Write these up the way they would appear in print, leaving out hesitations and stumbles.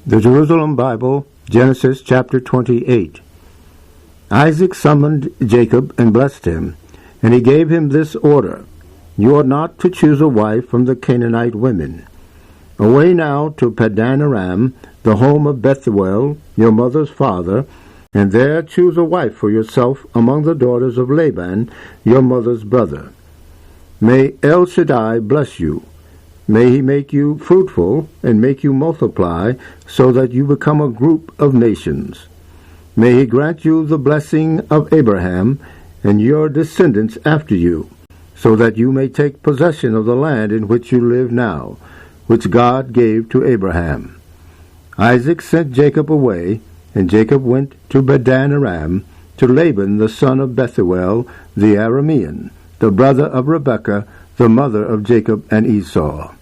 The Jerusalem Bible, Genesis chapter 28. Isaac summoned Jacob and blessed him, and he gave him this order: You are not to choose a wife from the Canaanite women. Away now to Paddan Aram, the home of Bethuel, your mother's father, and there choose a wife for yourself among the daughters of Laban, your mother's brother. May El Shaddai bless you. May he make you fruitful and make you multiply, so that you become a group of nations. May he grant you the blessing of Abraham and your descendants after you, so that you may take possession of the land in which you live now, which God gave to Abraham. Isaac sent Jacob away, and Jacob went to Paddan Aram, to Laban the son of Bethuel the Aramean, the brother of Rebekah, the mother of Jacob and Esau.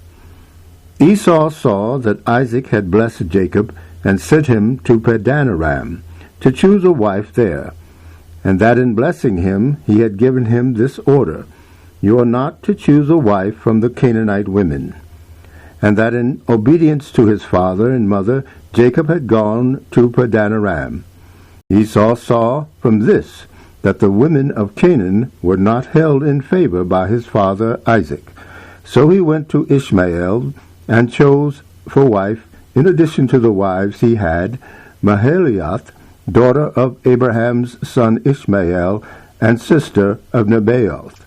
Esau saw that Isaac had blessed Jacob, and sent him to Paddan Aram, to choose a wife there, and that in blessing him he had given him this order: You are not to choose a wife from the Canaanite women. And that in obedience to his father and mother Jacob had gone to Paddan Aram. Esau saw from this that the women of Canaan were not held in favor by his father Isaac. So he went to Ishmael, and chose for wife, in addition to the wives he had, Mahalath, daughter of Abraham's son Ishmael, and sister of Nebaioth.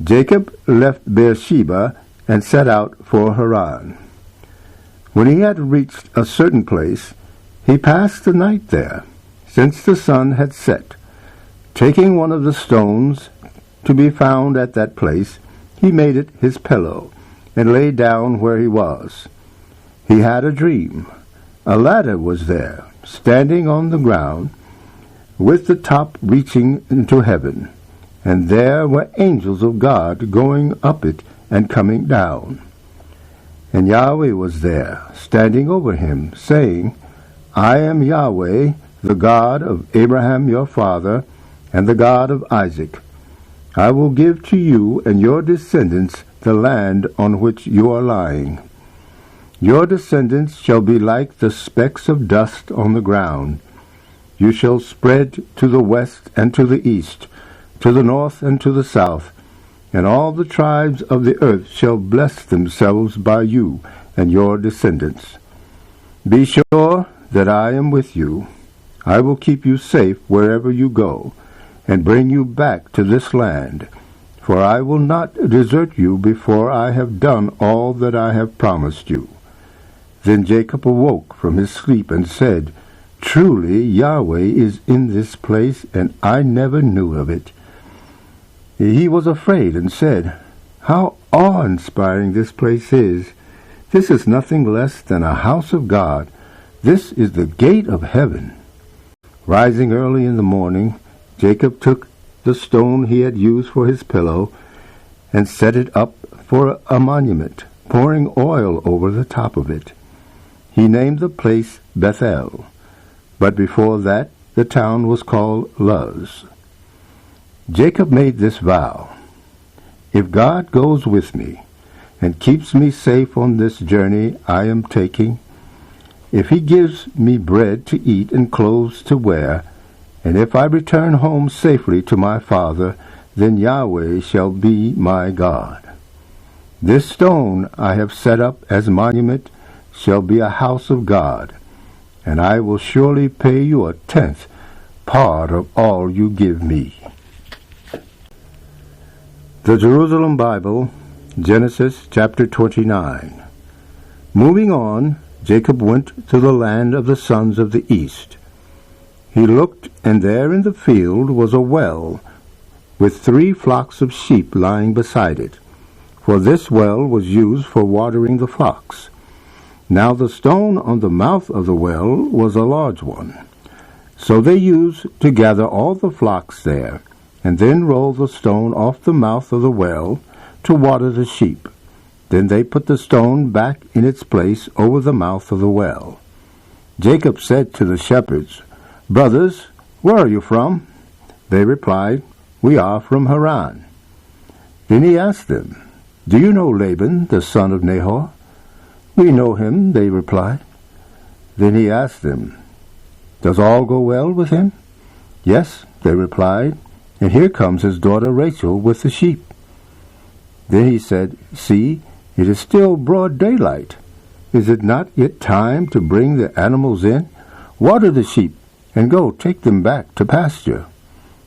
Jacob left Beersheba and set out for Haran. When he had reached a certain place, he passed the night there, since the sun had set. Taking one of the stones to be found at that place, he made it his pillow, and lay down where he was. He had a dream. A ladder was there, standing on the ground, with the top reaching into heaven, and there were angels of God going up it and coming down. And Yahweh was there, standing over him, saying, I am Yahweh, the God of Abraham your father, and the God of Isaac. I will give to you and your descendants the land on which you are lying. Your descendants shall be like the specks of dust on the ground. You shall spread to the west and to the east, to the north and to the south, and all the tribes of the earth shall bless themselves by you and your descendants. Be sure that I am with you. I will keep you safe wherever you go, and bring you back to this land, for I will not desert you before I have done all that I have promised you. Then Jacob awoke from his sleep and said, Truly Yahweh is in this place, and I never knew of it. He was afraid and said, How awe-inspiring this place is! This is nothing less than a house of God. This is the gate of heaven. Rising early in the morning, Jacob took the stone he had used for his pillow and set it up for a monument, pouring oil over the top of it. He named the place Bethel, but before that the town was called Luz. Jacob made this vow: If God goes with me and keeps me safe on this journey I am taking, if he gives me bread to eat and clothes to wear, and if I return home safely to my father, then Yahweh shall be my God. This stone I have set up as monument shall be a house of God, and I will surely pay you a tenth part of all you give me. The Jerusalem Bible, Genesis chapter 29. Moving on, Jacob went to the land of the sons of the east. He looked, and there in the field was a well, with 3 flocks of sheep lying beside it, for this well was used for watering the flocks. Now the stone on the mouth of the well was a large one. So they used to gather all the flocks there, and then roll the stone off the mouth of the well to water the sheep. Then they put the stone back in its place over the mouth of the well. Jacob said to the shepherds, Brothers, where are you from? They replied, We are from Haran. Then he asked them, Do you know Laban, the son of Nahor? We know him, they replied. Then he asked them, "Does all go well with him?" "Yes," they replied, "and here comes his daughter Rachel with the sheep." Then he said, "See, it is still broad daylight. Is it not yet time to bring the animals in? Water the sheep, and go take them back to pasture."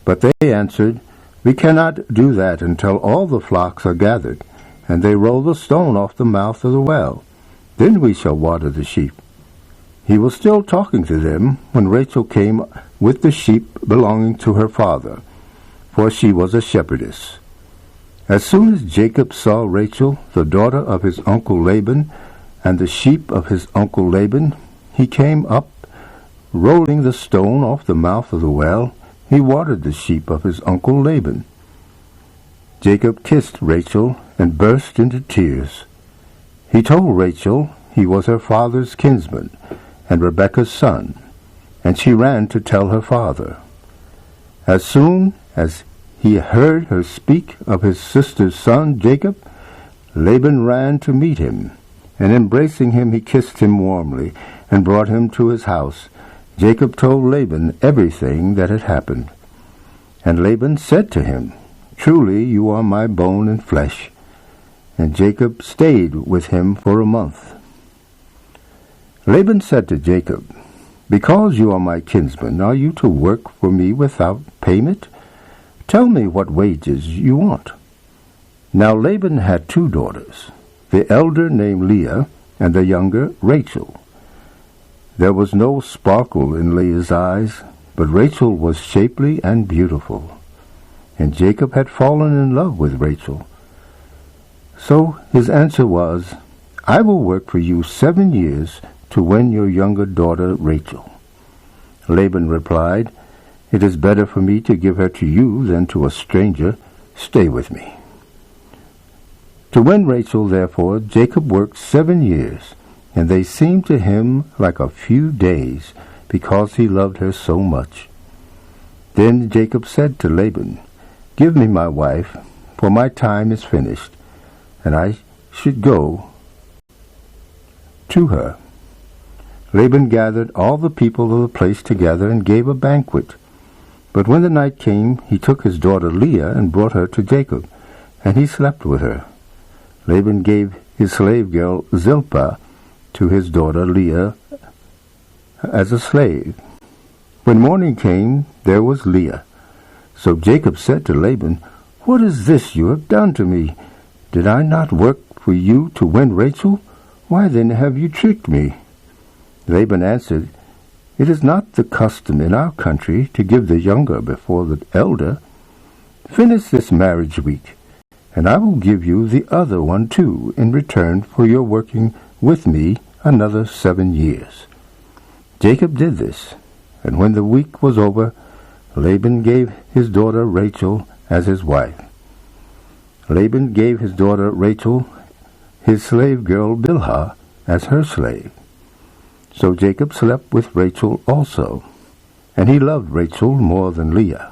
But they answered, "We cannot do that until all the flocks are gathered, and they roll the stone off the mouth of the well. Then we shall water the sheep." He was still talking to them when Rachel came with the sheep belonging to her father, for she was a shepherdess. As soon as Jacob saw Rachel, the daughter of his uncle Laban, and the sheep of his uncle Laban, he came up, rolling the stone off the mouth of the well. He watered the sheep of his uncle Laban. Jacob kissed Rachel and burst into tears. He told Rachel he was her father's kinsman and Rebekah's son, and she ran to tell her father. As soon as he heard her speak of his sister's son Jacob, Laban ran to meet him, and embracing him he kissed him warmly and brought him to his house. Jacob told Laban everything that had happened. And Laban said to him, "Truly you are my bone and flesh." And Jacob stayed with him for a month. Laban said to Jacob, "Because you are my kinsman, are you to work for me without payment? Tell me what wages you want." Now Laban had 2 daughters, the elder named Leah, and the younger Rachel. There was no sparkle in Leah's eyes, but Rachel was shapely and beautiful, and Jacob had fallen in love with Rachel. So his answer was, "I will work for you 7 years to win your younger daughter Rachel." Laban replied, "It is better for me to give her to you than to a stranger. Stay with me." To win Rachel, therefore, Jacob worked 7 years, and they seemed to him like a few days, because he loved her so much. Then Jacob said to Laban, "Give me my wife, for my time is finished, and I should go to her." Laban gathered all the people of the place together and gave a banquet. But when the night came, he took his daughter Leah and brought her to Jacob, and he slept with her. Laban gave his slave girl Zilpah to his daughter Leah as a slave. When morning came, there was Leah. So Jacob said to Laban, "What is this you have done to me? Did I not work for you to win Rachel? Why then have you tricked me?" Laban answered, "It is not the custom in our country to give the younger before the elder. Finish this marriage week, and I will give you the other one too in return for your working with me another 7 years." Jacob did this, and when the week was over, Laban gave his daughter Rachel as his wife. Laban gave his daughter Rachel his slave girl Bilhah as her slave. So Jacob slept with Rachel also, and he loved Rachel more than Leah.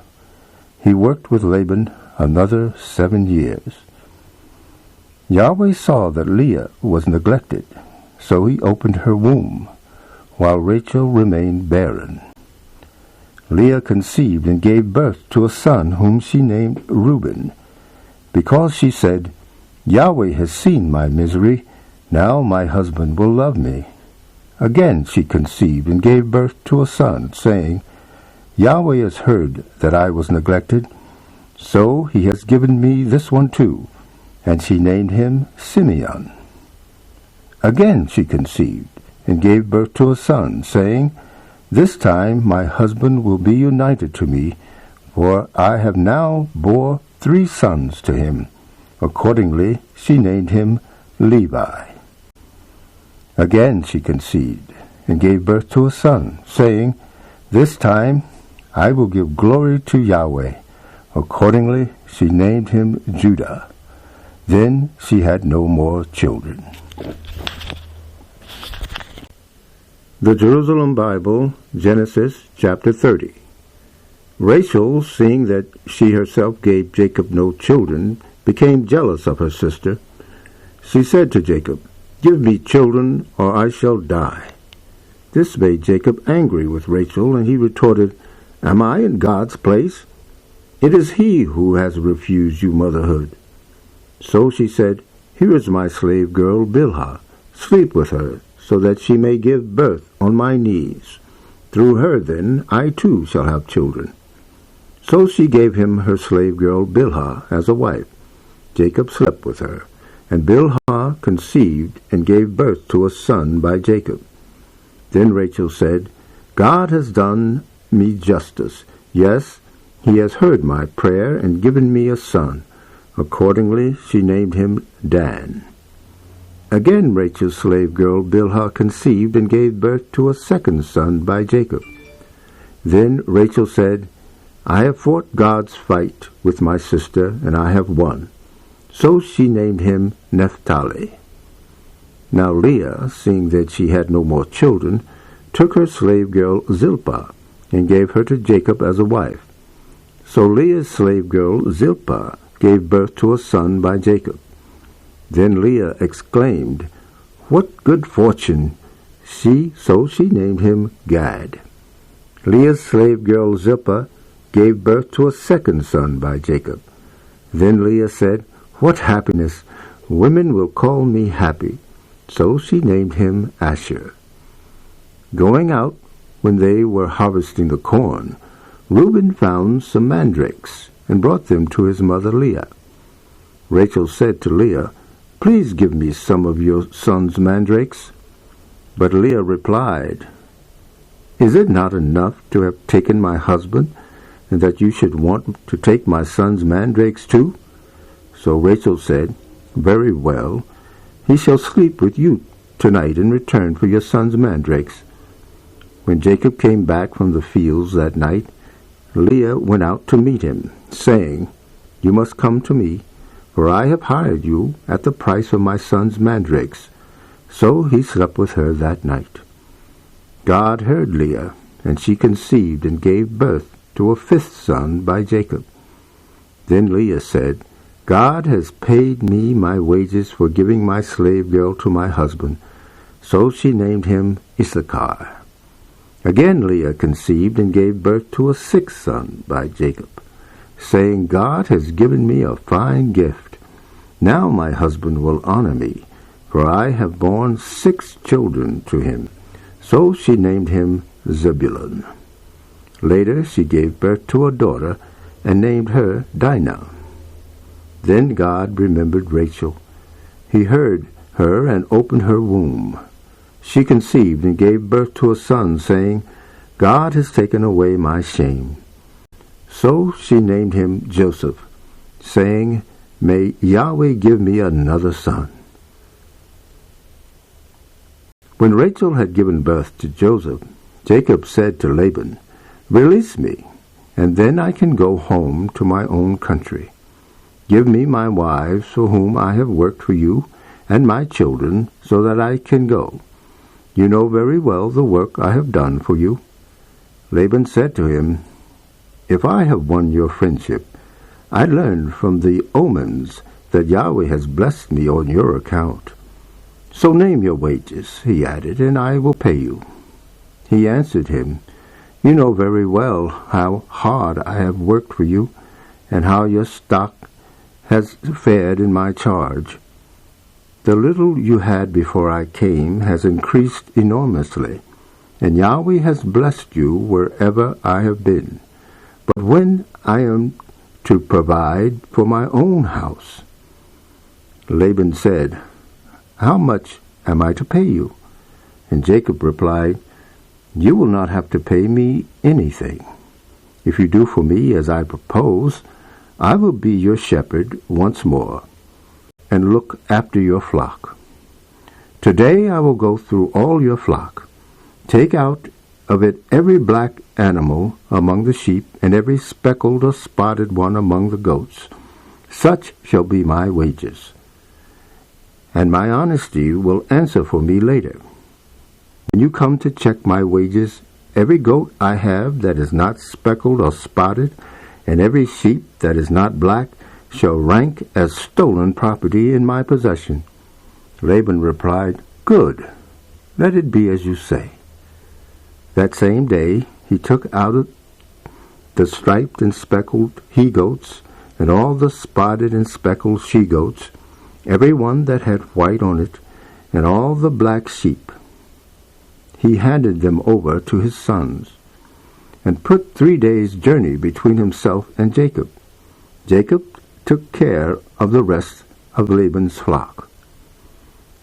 He worked with Laban another 7 years. Yahweh saw that Leah was neglected, so he opened her womb, while Rachel remained barren. Leah conceived and gave birth to a son whom she named Reuben, because she said, "Yahweh has seen my misery, now my husband will love me." Again she conceived and gave birth to a son, saying, "Yahweh has heard that I was neglected, so he has given me this one too," and she named him Simeon. Again she conceived and gave birth to a son, saying, "This time my husband will be united to me, for I have now bore 3 sons to him." Accordingly she named him Levi. Again she conceived and gave birth to a son, saying, "This time I will give glory to Yahweh." Accordingly she named him Judah. Then she had no more children. The Jerusalem Bible, Genesis chapter 30. Rachel, seeing that she herself gave Jacob no children, became jealous of her sister. She said to Jacob, "Give me children, or I shall die." This made Jacob angry with Rachel, and he retorted, "Am I in God's place? It is he who has refused you motherhood." So she said, "Here is my slave girl Bilhah. Sleep with her, so that she may give birth on my knees. Through her, then, I too shall have children." So she gave him her slave girl Bilhah as a wife. Jacob slept with her, and Bilhah conceived and gave birth to a son by Jacob. Then Rachel said, "God has done me justice. Yes, he has heard my prayer and given me a son." Accordingly she named him Dan. Again Rachel's slave girl Bilhah conceived and gave birth to a second son by Jacob. Then Rachel said, "I have fought God's fight with my sister, and I have won." So she named him Naphtali. Now Leah, seeing that she had no more children, took her slave girl Zilpah and gave her to Jacob as a wife. So Leah's slave girl Zilpah gave birth to a son by Jacob. Then Leah exclaimed, "What good fortune!" So she named him Gad. Leah's slave girl Zilpah gave birth to a second son by Jacob. Then Leah said, "What happiness! Women will call me happy." So she named him Asher. Going out, when they were harvesting the corn, Reuben found some mandrakes and brought them to his mother Leah. Rachel said to Leah, "Please give me some of your son's mandrakes." But Leah replied, "Is it not enough to have taken my husband, and that you should want to take my son's mandrakes too?" So Rachel said, "Very well, he shall sleep with you tonight in return for your son's mandrakes." When Jacob came back from the fields that night, Leah went out to meet him, saying, "You must come to me, for I have hired you at the price of my son's mandrakes." So he slept with her that night. God heard Leah, and she conceived and gave birth to a fifth son by Jacob. Then Leah said, "God has paid me my wages for giving my slave girl to my husband." So she named him Issachar. Again Leah conceived and gave birth to a sixth son by Jacob, saying, "God has given me a fine gift. Now my husband will honor me, for I have borne 6 children to him." So she named him Zebulun. Later she gave birth to a daughter and named her Dinah. Then God remembered Rachel. He heard her and opened her womb. She conceived and gave birth to a son, saying, "God has taken away my shame." So she named him Joseph, saying, "May Yahweh give me another son." When Rachel had given birth to Joseph, Jacob said to Laban, "Release me, and then I can go home to my own country. Give me my wives for whom I have worked for you, and my children, so that I can go. You know very well the work I have done for you." Laban said to him, "If I have won your friendship, I learned from the omens that Yahweh has blessed me on your account. So name your wages," he added, "and I will pay you." He answered him, "You know very well how hard I have worked for you, and how your stock has fared in my charge. The little you had before I came has increased enormously, and Yahweh has blessed you wherever I have been. But when I am to provide for my own house?" Laban said, "How much am I to pay you?" And Jacob replied, "You will not have to pay me anything. If you do for me as I propose, I will be your shepherd once more, and look after your flock. Today I will go through all your flock, take out of it every black animal among the sheep, and every speckled or spotted one among the goats. Such shall be my wages, and my honesty will answer for me later. When you come to check my wages, every goat I have that is not speckled or spotted, and every sheep that is not black, shall rank as stolen property in my possession." Laban replied, "Good, let it be as you say." That same day he took out the striped and speckled he-goats, and all the spotted and speckled she-goats, every one that had white on it, and all the black sheep. He handed them over to his sons, and put 3 days' journey between himself and Jacob. Jacob took care of the rest of Laban's flock.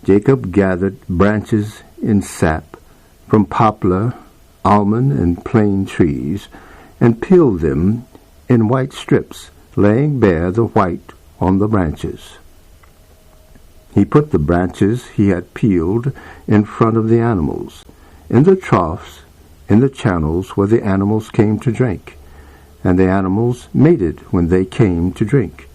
Jacob gathered branches in sap from poplar, almond, and plane trees, and peeled them in white strips, laying bare the white on the branches. He put the branches he had peeled in front of the animals, in the troughs, in the channels where the animals came to drink, and the animals mated when they came to drink.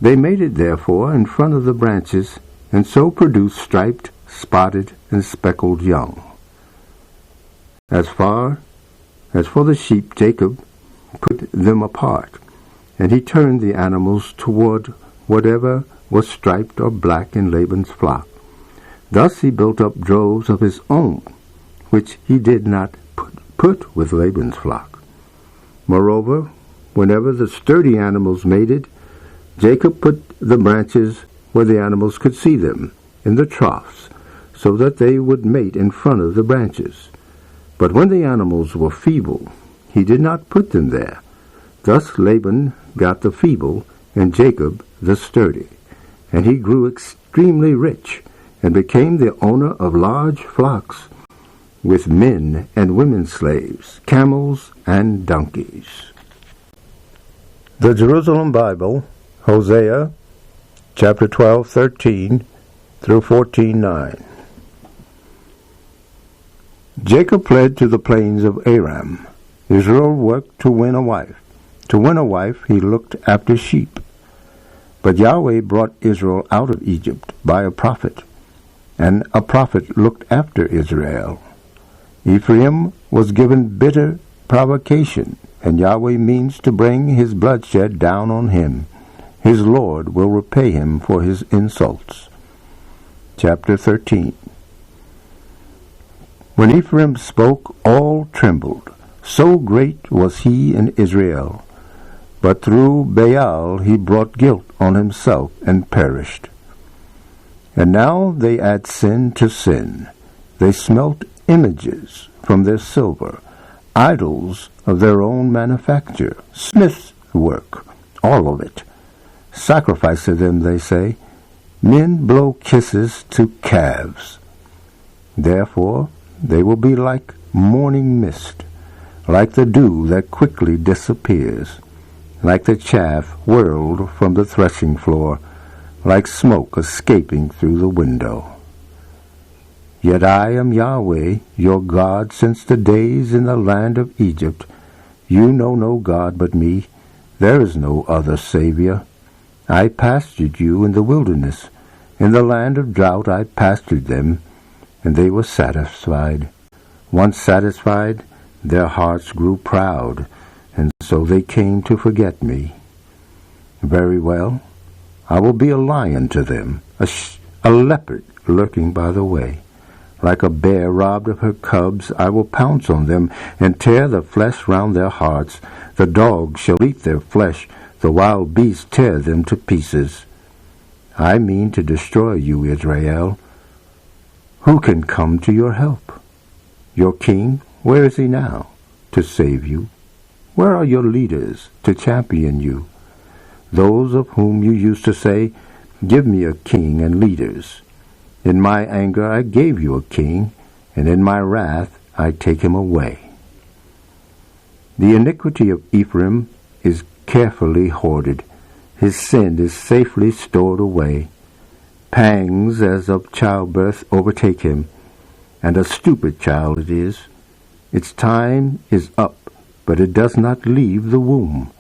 They mated, therefore, in front of the branches, and so produced striped, spotted, and speckled young. As for the sheep, Jacob put them apart, and he turned the animals toward whatever was striped or black in Laban's flock. Thus he built up droves of his own, which he did not put with Laban's flock. Moreover, whenever the sturdy animals mated, Jacob put the branches where the animals could see them, in the troughs, so that they would mate in front of the branches. But when the animals were feeble, he did not put them there. Thus Laban got the feeble, and Jacob the sturdy. And he grew extremely rich, and became the owner of large flocks, with men and women slaves, camels and donkeys. The Jerusalem Bible, Hosea, chapter 12:13 through 14:9. Jacob fled to the plains of Aram. Israel worked to win a wife. To win a wife he looked after sheep. But Yahweh brought Israel out of Egypt by a prophet, and a prophet looked after Israel. Ephraim was given bitter provocation, and Yahweh means to bring his bloodshed down on him. His Lord will repay him for his insults. Chapter 13. When Ephraim spoke, all trembled. So great was he in Israel. But through Baal he brought guilt on himself and perished. And now they add sin to sin. They smelt images from their silver, idols of their own manufacture, smith's work, all of it. Sacrifice to them, they say. Men blow kisses to calves. Therefore they will be like morning mist, like the dew that quickly disappears, like the chaff whirled from the threshing floor, like smoke escaping through the window. Yet I am Yahweh, your God, since the days in the land of Egypt. You know no God but me. There is no other Savior. I pastured you in the wilderness. In the land of drought I pastured them, and they were satisfied. Once satisfied, their hearts grew proud, and so they came to forget me. Very well, I will be a lion to them, a leopard lurking by the way. Like a bear robbed of her cubs, I will pounce on them and tear the flesh round their hearts. The dogs shall eat their flesh, the wild beasts tear them to pieces. I mean to destroy you, Israel. Who can come to your help? Your king, where is he now, to save you? Where are your leaders to champion you? Those of whom you used to say, give me a king and leaders. In my anger I gave you a king, and in my wrath I take him away. The iniquity of Ephraim is carefully hoarded. His sin is safely stored away. Pangs as of childbirth overtake him, and a stupid child it is. Its time is up, but it does not leave the womb.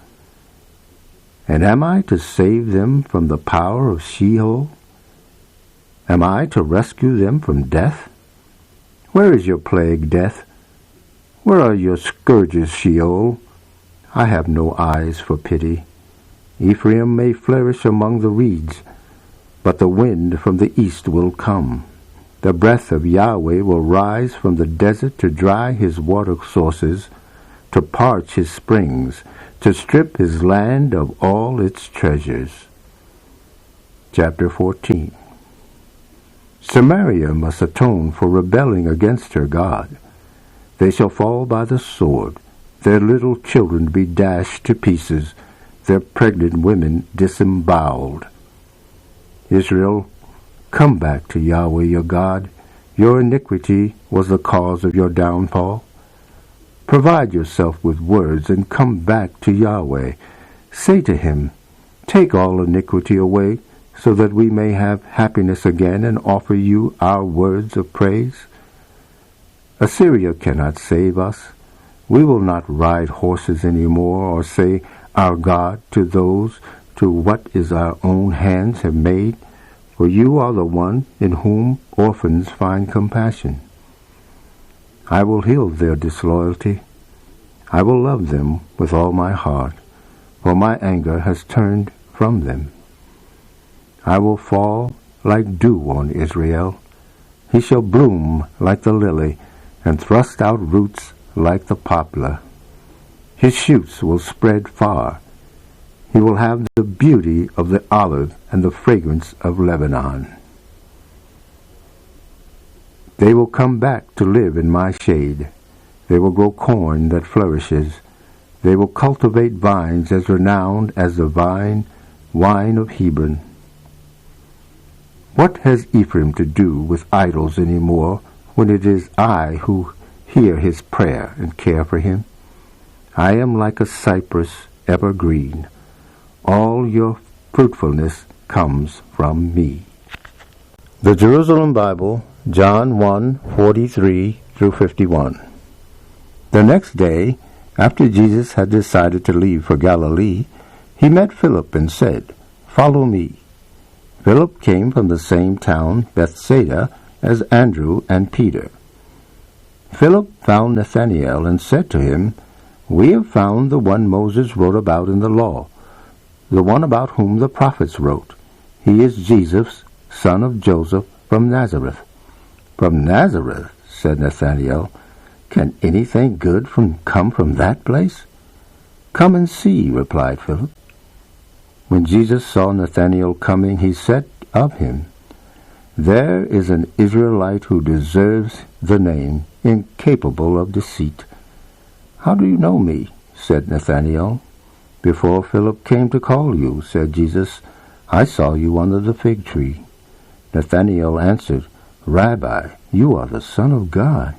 And am I to save them from the power of Sheol? Am I to rescue them from death? Where is your plague, death? Where are your scourges, Sheol? I have no eyes for pity. Ephraim may flourish among the reeds, but the wind from the east will come. The breath of Yahweh will rise from the desert to dry his water sources, to parch his springs, to strip his land of all its treasures. Chapter 14. Samaria must atone for rebelling against her God. They shall fall by the sword, their little children be dashed to pieces, their pregnant women disemboweled. Israel, come back to Yahweh your God. Your iniquity was the cause of your downfall. Provide yourself with words and come back to Yahweh. Say to him, take all iniquity away, so that we may have happiness again and offer you our words of praise. Assyria cannot save us. We will not ride horses any more, or say, our God, to those to what is our own hands have made, for you are the one in whom orphans find compassion. I will heal their disloyalty. I will love them with all my heart, for my anger has turned from them. I will fall like dew on Israel. He shall bloom like the lily, and thrust out roots like the poplar. His shoots will spread far. He will have the beauty of the olive and the fragrance of Lebanon. They will come back to live in my shade. They will grow corn that flourishes. They will cultivate vines as renowned as the wine of Hebron. What has Ephraim to do with idols any more, when it is I who hear his prayer and care for him? I am like a cypress evergreen. All your fruitfulness comes from me. The Jerusalem Bible, John 1:43-51. The next day, after Jesus had decided to leave for Galilee, he met Philip and said, follow me. Philip came from the same town, Bethsaida, as Andrew and Peter. Philip found Nathanael and said to him, we have found the one Moses wrote about in the law, the one about whom the prophets wrote. He is Jesus, son of Joseph, from Nazareth. From Nazareth, said Nathanael, can anything good come from that place? Come and see, replied Philip. When Jesus saw Nathanael coming, he said of him, there is an Israelite who deserves the name, incapable of deceit. How do you know me? Said Nathanael. Before Philip came to call you, said Jesus, I saw you under the fig tree. Nathanael answered, Rabbi, you are the Son of God.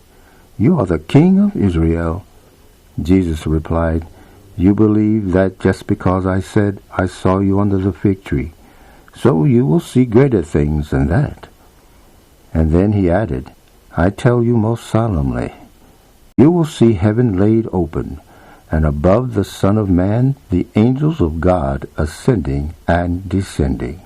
You are the King of Israel. Jesus replied, you believe that just because I said I saw you under the fig tree, so you will see greater things than that. And then he added, I tell you most solemnly, you will see heaven laid open, and above the Son of Man the angels of God ascending and descending.